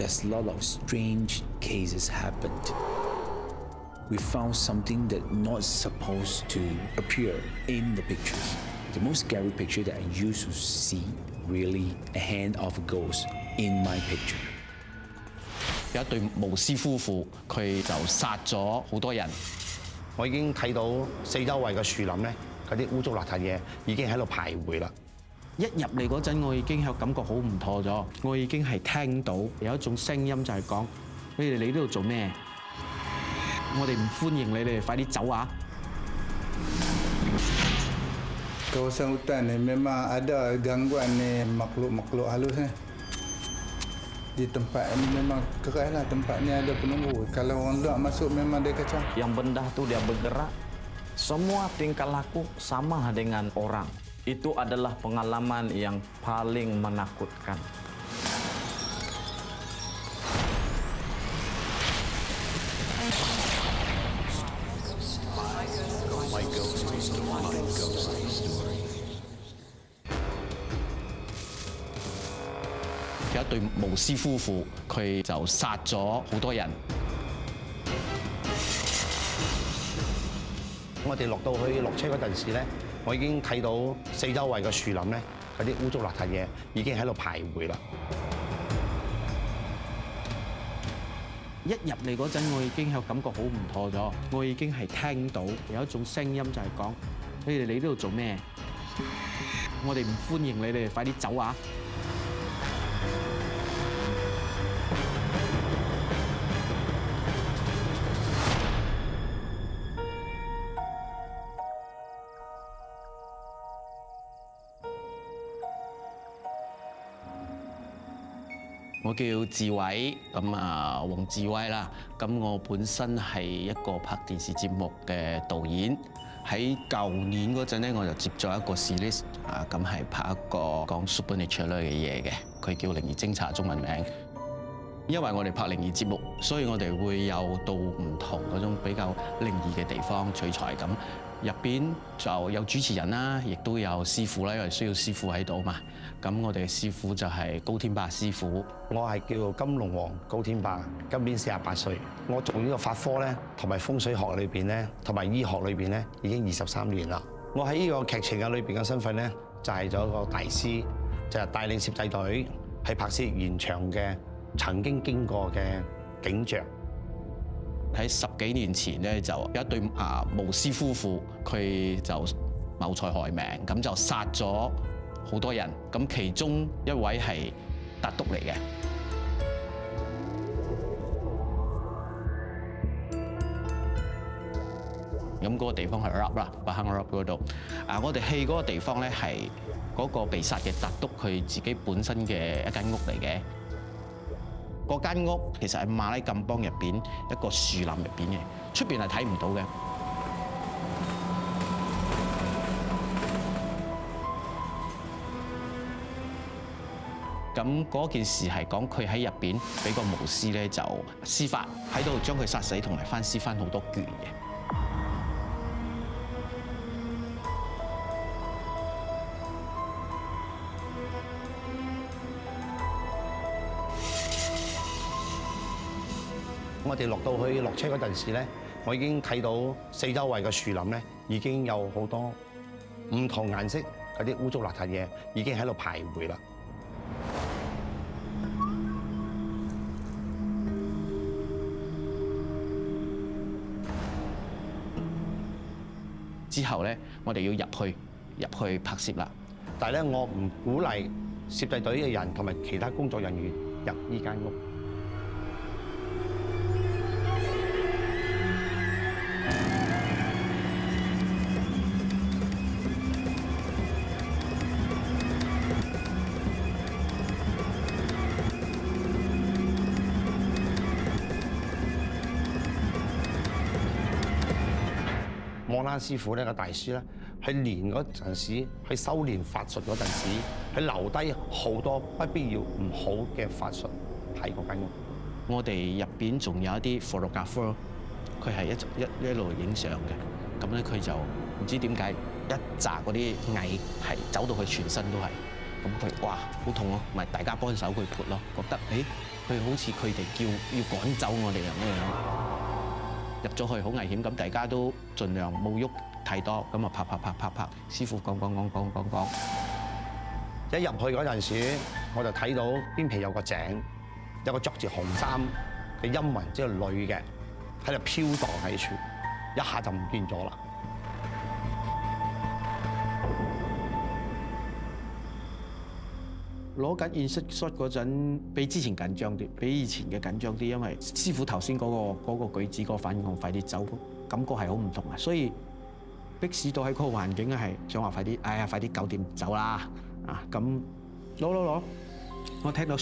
there's a lot of strange cases happened. We found something that not supposed to appear in the pictures. The most scary picture that I used to see really a hand of a ghost in my picture. 有一對巫師夫婦，佢就殺咗好多人。我已經睇到四周圍嘅樹林咧，嗰啲污糟邋遢嘢已經喺度徘徊啦。一入嚟嗰陣，我已經有感覺好唔妥咗。我已經係聽到有一種聲音就係講：你哋嚟呢度做咩？我哋唔歡迎你哋，快啲走啊！ Kawasan hutan ni memang ada gangguan ni makhluk-makhluk halus ni. Di tempat ni memang keras lah, tempat ni ada penunggu. Kalau orang luar masuk memang dia kacau. Yang benda tu dia bergerak, semua tingkah laku sama dengan orang. Itu adalah pengalaman yang paling menakutkan.有一對巫師夫婦，佢就殺咗好多人。我哋落車嗰陣時咧，我已經睇到四周圍嘅樹林咧，嗰啲污糟邋遢嘢已經喺度徘徊啦。一入嚟嗰陣，我已經有感覺好唔妥咗。我已經係聽到有一種聲音就係講：你哋嚟呢度做咩？我哋唔歡迎你哋，快啲走啊！ 我叫志偉，黃志威啦。咁我本身係一個拍電視節目嘅導演。喺舊年嗰陣咧，我就接咗一個 series，咁係拍一個講 supernatural 嘅嘢嘅，佢叫靈異偵查中文名。因為我哋拍靈異節目，所以我哋會有到唔同嗰種比較靈異嘅地方取材咁。入邊就有主持人啦，亦都有師傅啦，因為需要師傅喺度嘛。咁我哋嘅師傅就係高天霸師傅。我係叫金龍王高天霸，今年48歲。我做呢個法科咧，同埋風水學裏邊咧，同埋醫學裏邊咧，已經23年啦。我喺呢個劇情嘅裏邊嘅身份咧，就係做一個大師，就係帶領攝製隊去拍攝現場嘅曾經經過嘅景象。 喺10幾年前咧，就有一對巫師夫婦，佢就謀財害命，咁就殺咗好多人。咁其中一位係達督嚟嘅。咁嗰個地方係 Rap 啦，巴坑 Rap 嗰度。我哋戲嗰個地方咧係嗰個被殺嘅達督佢自己本身嘅一間屋嚟嘅。 嗰間屋其實係馬拉甘邦入邊一個樹林入邊嘅，出邊係睇唔到嘅。咁嗰件事係講佢喺入邊俾個巫師咧就施法喺度將佢殺死，同埋翻屍翻好多卷嘅。 我哋落車嗰陣時咧，我已經睇到四周圍嘅樹林咧，已經有好多唔同顏色嗰啲污糟邋遢嘢已經喺度徘徊啦。之後咧，我哋要入去拍攝啦。但係咧，我唔鼓勵攝製隊嘅人同埋其他工作人員入呢間屋。 摩拉師傅呢個大師咧，佢練嗰陣時，佢修練法術嗰陣時，佢留低好多不必要唔好嘅法術喺嗰間屋。我哋入邊仲有一啲 photographer， 佢係一路影相嘅，咁咧佢就唔知點解一紮嗰啲蟻係走到佢全身都係，咁佢哇好痛咯，咪大家幫手佢撥咯，覺得佢好似佢哋要趕走我哋咁樣入咗去好危險，咁大家都盡量冇喐太多，咁啊拍，師傅講。一入去嗰陣時，我就睇到邊皮有個井，有個着住紅衫嘅陰魂，即係女嘅喺度飄蕩喺處，一下就唔見咗啦。攞緊現實 shot 嗰陣，比之前緊張啲，比以前嘅緊張啲，因為師傅頭先嗰個舉止、嗰個反應，我快啲走，感覺係好唔同啊！所以逼使到喺嗰個環境係想話快啲，快啲9點走啦！啊咁攞，我聽到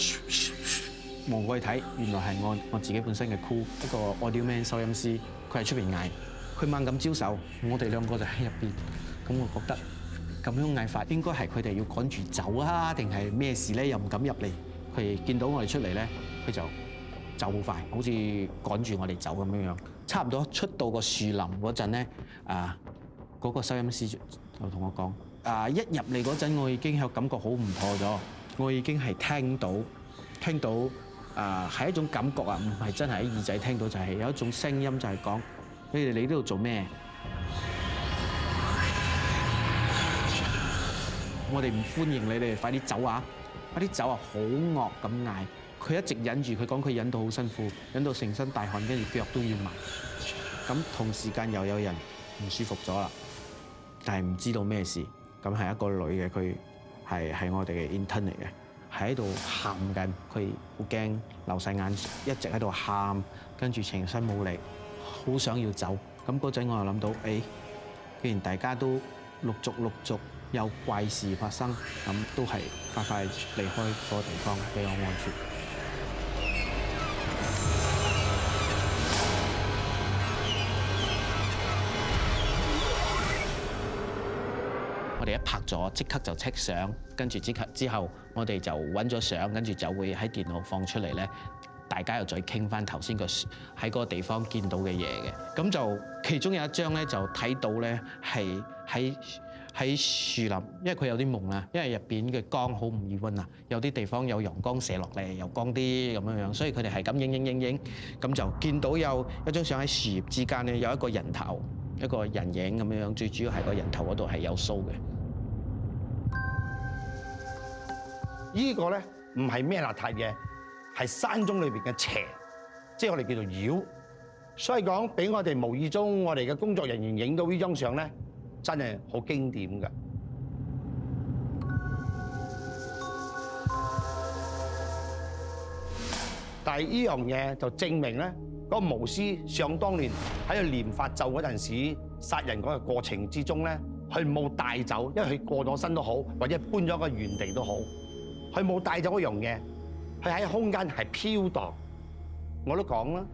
望過去睇，原來係我自己本身嘅 crew 一個 audio man 收音師，佢喺出邊嗌，佢猛咁招手，我哋兩個就喺入邊，咁我覺得。咁樣嗌法應該係佢哋要趕住走啊，定係咩事咧？又唔敢入嚟。佢見到我哋出嚟咧，佢就走好快，好似趕住我哋走咁樣。差唔多出到個樹林嗰陣咧，嗰個收音師就同我講：一入嚟嗰陣，我已經有感覺好唔妥咗，我已經係聽到係一種感覺啊，唔係真係喺耳仔聽到，就係有一種聲音就係講：你哋嚟呢度做咩？我哋唔歡迎你哋，快啲走啊！快啲走啊！好惡咁嗌，佢一直忍住，佢講佢忍到好辛苦，忍到成身大汗，跟住腳都要埋。咁同時間又有人唔舒服咗啦，但係唔知道咩事。咁係一個女嘅，佢係我哋嘅 intern 嚟嘅，喺度喊緊，佢好驚，流晒眼水，一直喺度喊，跟住全身冇力，好想要走。咁嗰陣我又諗到，既然大家都陸續有怪事發生，咁都係快離開嗰個地方比較安全。我哋一拍咗，即刻就戚相，跟住之後我哋就揾咗相，跟住就會喺電腦放出嚟咧。大家又再傾翻頭先喺嗰個地方見到嘅嘢嘅，咁就其中有一張咧就睇到咧係喺樹林，因為佢有啲朦啦，因為入邊嘅光好唔易溫啊，有啲地方有陽光射落嚟，又光啲咁樣，所以佢哋係咁影，咁就見到有一張相喺樹葉之間咧有一個人頭，一個人影咁樣，最主要係個人頭嗰度係有鬚嘅。呢個咧唔係咩邋遢嘢。係山中裏邊嘅邪，即係我哋叫做妖，所以講俾我哋無意中我哋嘅工作人員影到呢張相咧，真係好經典㗎。但係呢樣嘢就證明咧，嗰個巫師想當年喺度念法咒嗰陣時殺人嗰個過程之中咧，佢冇帶走，因為佢過咗身都好，或者搬咗個原地都好，佢冇帶走嗰樣嘢。佢喺空間係飄蕩，我都講啦，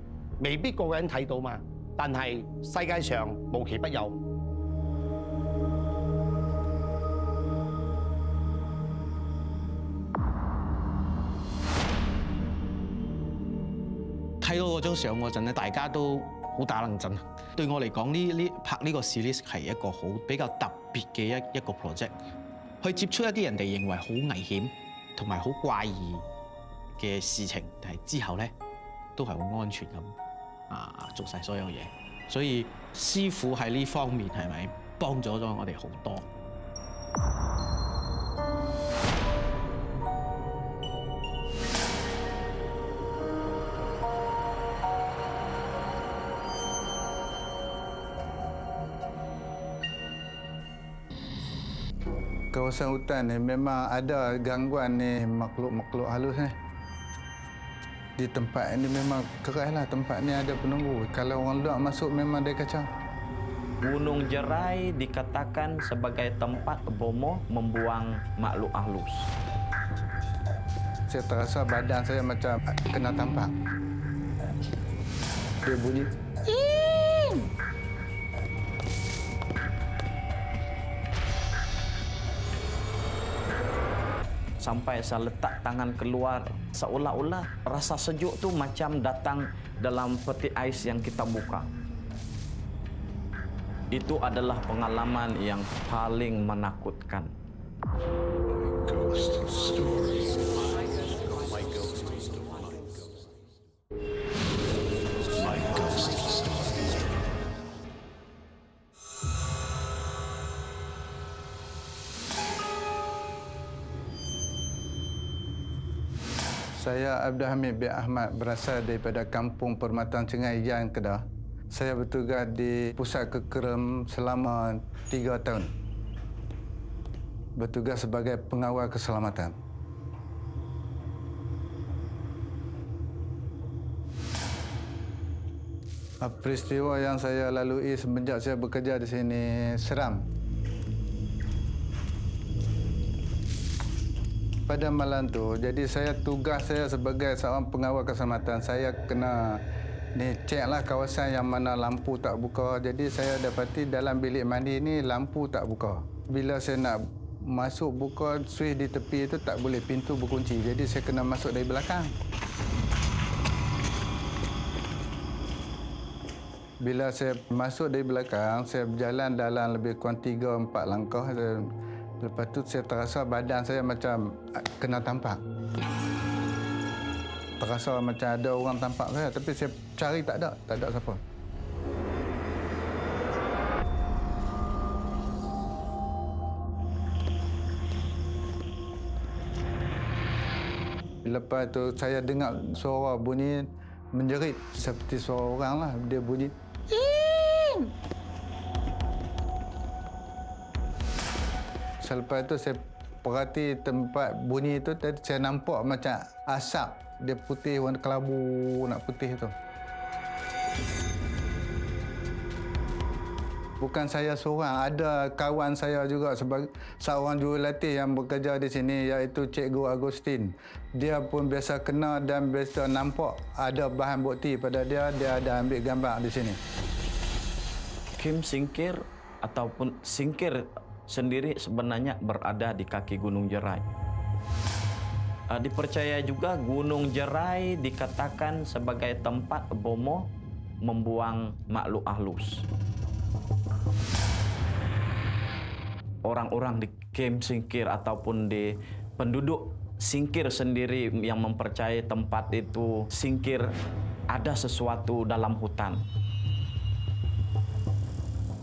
未必個個人睇到嘛。但係世界上無奇不有。睇到嗰張相嗰陣咧，大家都好打冷震。對我嚟講，呢拍呢個 series 係一個好比較特別嘅一個 project，去接觸一啲人哋認為好危險同埋好怪異嘅事情，但係之後咧都係好安全咁做晒所有嘢，所以師傅喺呢方面係咪幫咗我哋好多？Kawasan hutan ni memang ada gangguan ni makhluk-makhluk halus ni. Di tempat ini memang keraslah, tempat ni ada penunggu. Kalau orang luar masuk memang dia kacau. Gunung Jerai dikatakan sebagai tempat bomoh membuang makhluk halus. Saya terasa badan saya macam kena tampak. Dia bunyi. Sampai saya letak tangan keluar, seolah-olah rasa sejuk tu macam datang dalam peti ais yang kita buka. Itu adalah pengalaman yang paling menakutkan. Oh my God. Saya Abdul Hamid bin Ahmad, berasal daripada Kampung Permatang Cengai, Yan, Kedah. Saya bertugas di Pusat Kekerem selama 3 tahun. Bertugas sebagai pengawal keselamatan. Peristiwa yang saya lalui semenjak saya bekerja di sini seram. Pada malam tu, jadi tugas saya sebagai seorang pengawal keselamatan, saya kena ceklah kawasan yang mana lampu tak buka. Jadi saya dapati dalam bilik mandi ni lampu tak buka. Bila saya nak masuk buka switch di tepi itu tak boleh, pintu berkunci. Jadi saya kena masuk dari belakang. Bila saya masuk dari belakang, saya berjalan dalam lebih kurang 3-4 langkah. Lepas tu saya terasa badan saya macam kena tampak. Terasa macam ada orang tampak saya, tapi saya cari tak ada siapa. Lepas tu saya dengar suara bunyi menjerit seperti suara orang lah. Dia bunyi. Selepas itu saya perhati tempat bunyi itu, saya nampak macam asap. Dia putih, warna kelabu nak putih itu. Bukan saya seorang, ada kawan saya juga sebagai seorang jurulatih yang bekerja di sini, iaitu Cikgu Agustin. Dia pun biasa kena dan biasa nampak ada bahan bukti pada dia ada ambil gambar di sini. Kem singkir ataupun singkir sendiri sebenarnya berada di kaki Gunung Jerai. Dipercaya juga Gunung Jerai dikatakan sebagai tempat bomoh membuang makhluk halus. Orang-orang di kem singkir ataupun di penduduk singkir sendiri yang mempercayai tempat itu singkir, ada sesuatu dalam hutan.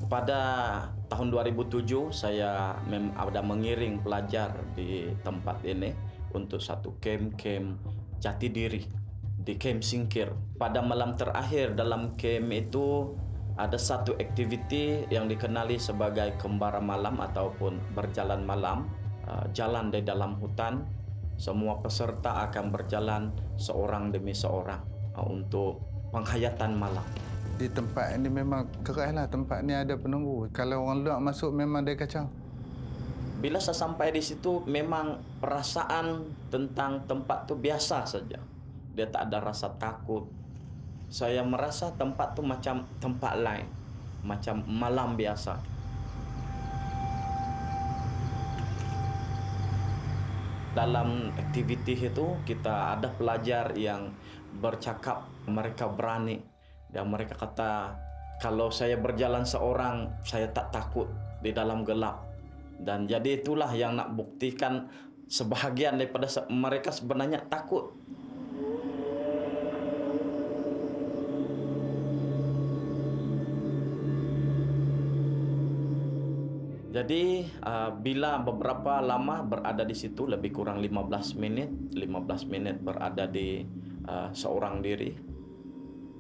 Pada tahun 2007 saya ada mengiring pelajar di tempat ini untuk satu kem jati diri di kem singkir. Pada malam terakhir dalam kem itu ada satu aktiviti yang dikenali sebagai kembara malam ataupun berjalan malam. Jalan di dalam hutan, semua peserta akan berjalan seorang demi seorang untuk penghayatan malam. Di tempat ini memang keraslah, tempat ni ada penunggu. Kalau orang luar masuk memang dia kacau. Bila saya sampai di situ, memang perasaan tentang tempat tu biasa saja. Dia tak ada rasa takut. Saya merasa tempat tu macam tempat lain, macam malam biasa. Dalam aktiviti itu kita ada pelajar yang bercakap, mereka berani. Dan mereka kata, kalau saya berjalan seorang, saya tak takut di dalam gelap. Dan jadi itulah yang nak buktikan sebahagian daripada mereka sebenarnya takut. Jadi bila beberapa lama berada di situ, lebih kurang 15 minit berada di seorang diri.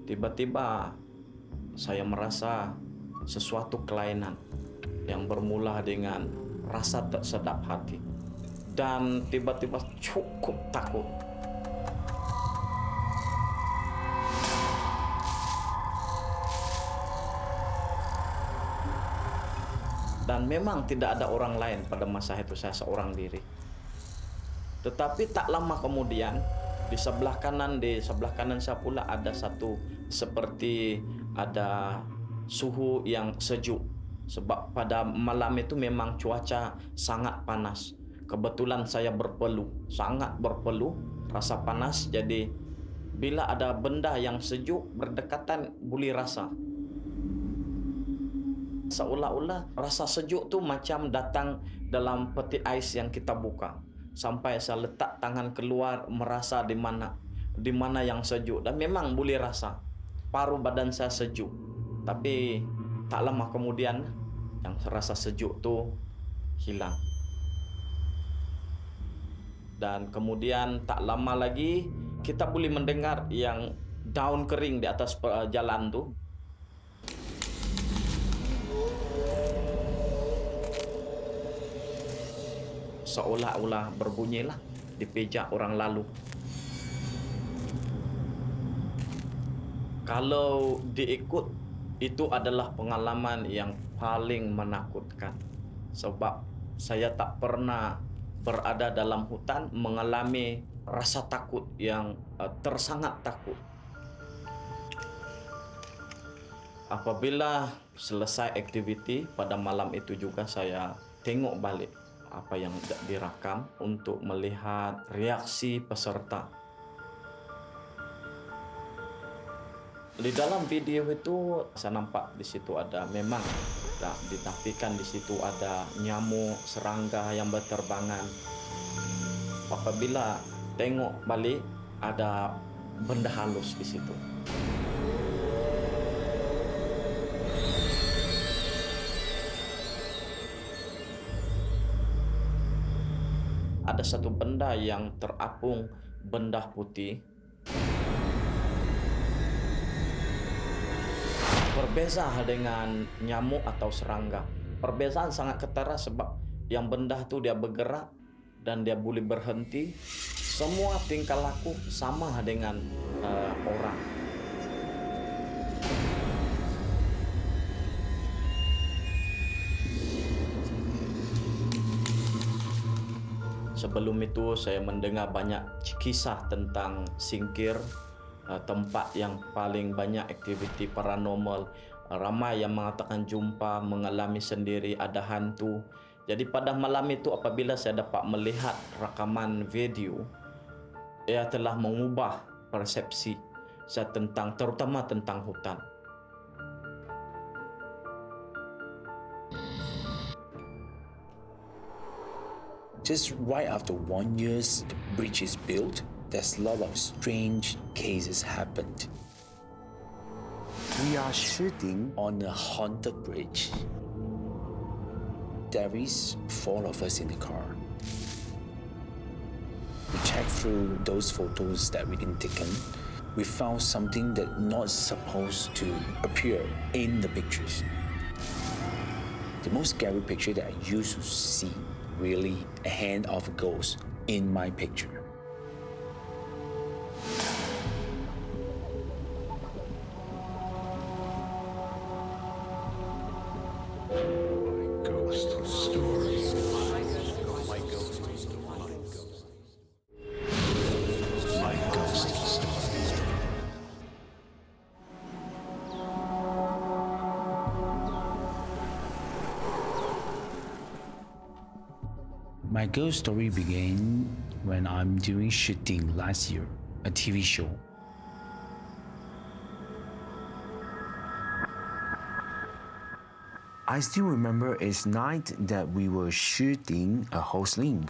Tiba-tiba saya merasa sesuatu kelainan yang bermula dengan rasa tak sedap hati. Dan tiba-tiba cukup takut. Dan memang tidak ada orang lain pada masa itu, saya seorang diri. Tetapi tak lama kemudian, di sebelah kanan saya pula ada satu seperti ada suhu yang sejuk. Sebab pada malam itu memang cuaca sangat panas. Kebetulan saya sangat berpeluh, rasa panas. Jadi bila ada benda yang sejuk berdekatan, boleh rasa. Seolah-olah rasa sejuk tu macam datang dalam peti ais yang kita buka. sampai saya letak tangan keluar merasa di mana yang sejuk, dan memang boleh rasa paruh badan saya sejuk. Tapi tak lama kemudian yang rasa sejuk tu hilang. Dan kemudian tak lama lagi kita boleh mendengar yang daun kering di atas jalan tu. Seolah-olah berbunyilah dipijak orang lalu. Kalau diikut, itu adalah pengalaman yang paling menakutkan. Sebab saya tak pernah berada dalam hutan mengalami rasa takut yang tersangat takut. Apabila selesai aktiviti pada malam itu juga, saya tengok balik apa yang direkam untuk melihat reaksi peserta. Di dalam video itu saya nampak di situ ada, memang ditafikan di situ ada nyamuk, serangga yang berterbangan. Apabila tengok balik ada benda halus di situ. Ada satu benda yang terapung, benda putih. Berbeza dengan nyamuk atau serangga. Perbezaan sangat ketara sebab yang benda tu dia bergerak dan dia boleh berhenti. Semua tingkah laku sama dengan orang. Sebelum itu saya mendengar banyak kisah tentang singkir, tempat yang paling banyak aktiviti paranormal. Ramai yang mengatakan jumpa, mengalami sendiri, ada hantu. Jadi pada malam itu apabila saya dapat melihat rakaman video, ia telah mengubah persepsi saya terutama tentang hutan. Just right after 1 year the bridge is built, there's a lot of strange cases happened. We are shooting on a haunted bridge. There is 4 of us in the car. We checked through those photos that we've been taken. We found something that not supposed to appear in the pictures. The most scary picture that I used to see, really a hand of a ghost in my picture. My ghost story began when I'm doing shooting last year, a TV show. I still remember it's night that we were shooting a horsling.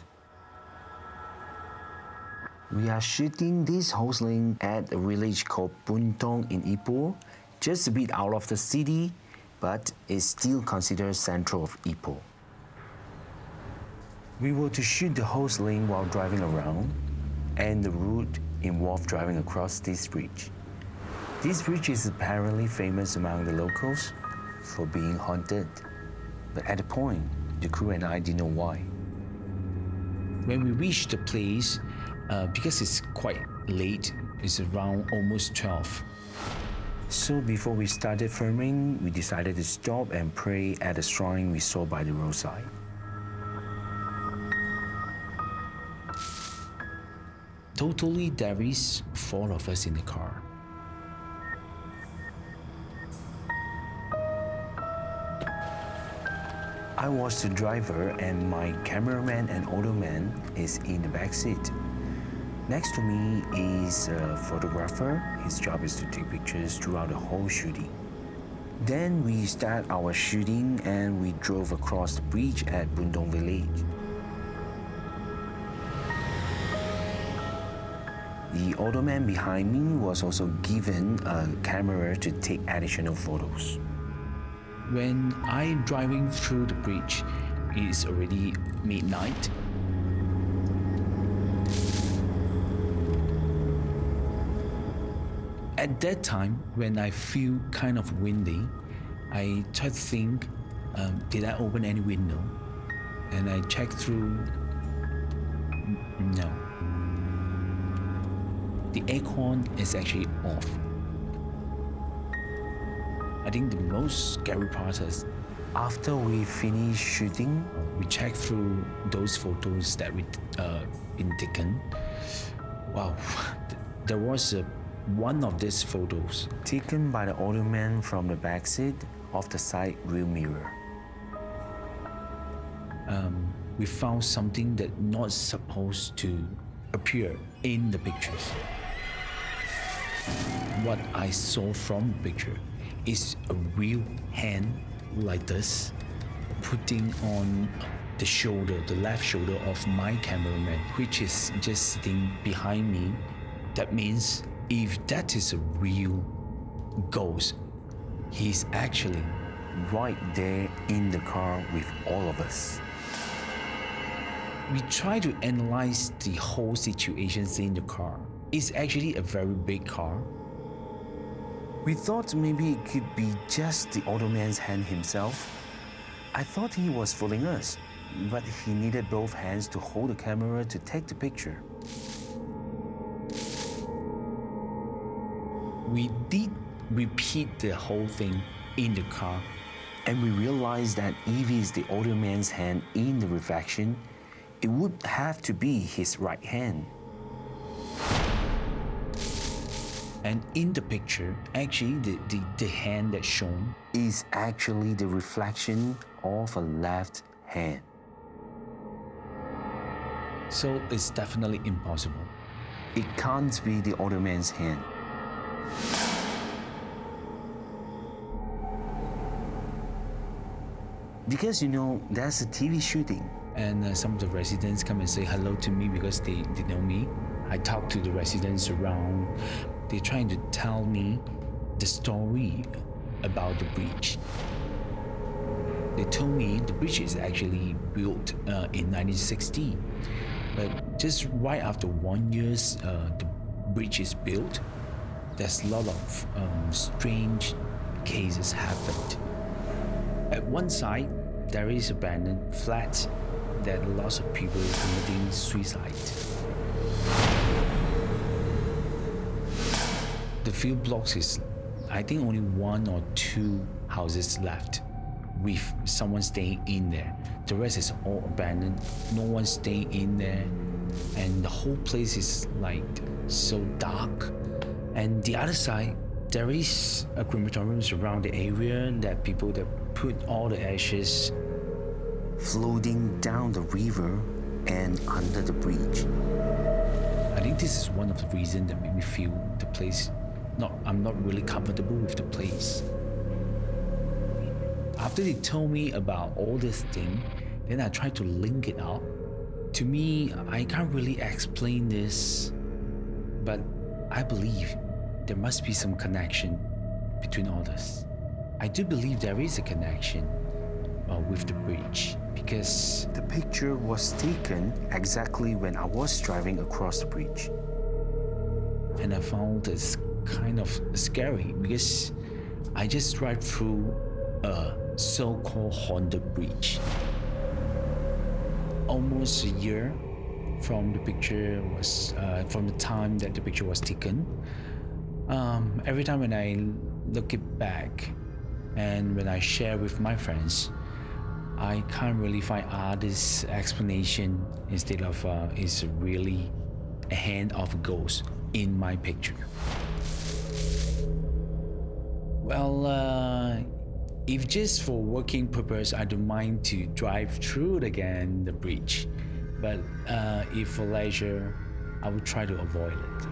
We are shooting this horsling at a village called Buntong in Ipoh, just a bit out of the city, but is still considered central of Ipoh. We were to shoot the horsling while driving around, and the route involved driving across this bridge. This bridge is apparently famous among the locals for being haunted, but at the point, the crew and I didn't know why. When we reached the place, because it's quite late, it's around almost 12. So before we started filming, we decided to stop and pray at a shrine we saw by the roadside. Totally, there is 4 of us in the car. I was the driver and my cameraman and audio man is in the back seat. Next to me is a photographer. His job is to take pictures throughout the whole shooting. Then we start our shooting and we drove across the bridge at Buntong village. The older man behind me was also given a camera to take additional photos. When I'm driving through the bridge, it's already midnight. At that time, when I feel kind of windy, I try to think, did I open any window? And I check through, no. The aircon is actually off. I think the most scary part is after we finish shooting, we check through those photos that we been taken. Wow, there was one of these photos taken by the older man from the back seat of the side rear mirror. We found something that not supposed to appear in the pictures. What I saw from the picture is a real hand like this, putting on the shoulder, the left shoulder of my cameraman, which is just sitting behind me. That means if that is a real ghost, he's actually right there in the car with all of us. We try to analyze the whole situations in the car. It's actually a very big car. We thought maybe it could be just the older man's hand himself. I thought he was fooling us, but he needed both hands to hold the camera to take the picture. We did repeat the whole thing in the car, and we realized that if it's the older man's hand in the reflection, it would have to be his right hand. And in the picture, actually the hand that's shown is actually the reflection of a left hand. So it's definitely impossible. It can't be the older man's hand. Because there's a TV shooting. And some of the residents come and say hello to me because they know me. I talk to the residents around. They're trying to tell me the story about the bridge. They told me the bridge is actually built in 1960. But just right after 1 year, the bridge is built, there's a lot of strange cases happened. At one side, there is abandoned flats that lots of people committing suicide. The few blocks is, I think, only 1 or 2 houses left with someone staying in there. The rest is all abandoned. No one staying in there, and the whole place is like so dark. And the other side, there is a crematorium around the area that people that put all the ashes floating down the river and under the bridge. I think this is one of the reasons that made me feel the place, I'm not really comfortable with the place. After they told me about all this thing, then I tried to link it up. To me, I can't really explain this, but I believe there must be some connection between all this. I do believe there is a connection with the bridge, because the picture was taken exactly when I was driving across the bridge. And I found this kind of scary because I just drive through a so-called haunted bridge. Almost a year from the picture was, from the time that the picture was taken. Every time when I look it back and when I share with my friends, I can't really find this explanation instead of it's really a hand of a ghost in my picture. Well, if just for working purpose, I don't mind to drive through again the bridge. But if for leisure, I would try to avoid it.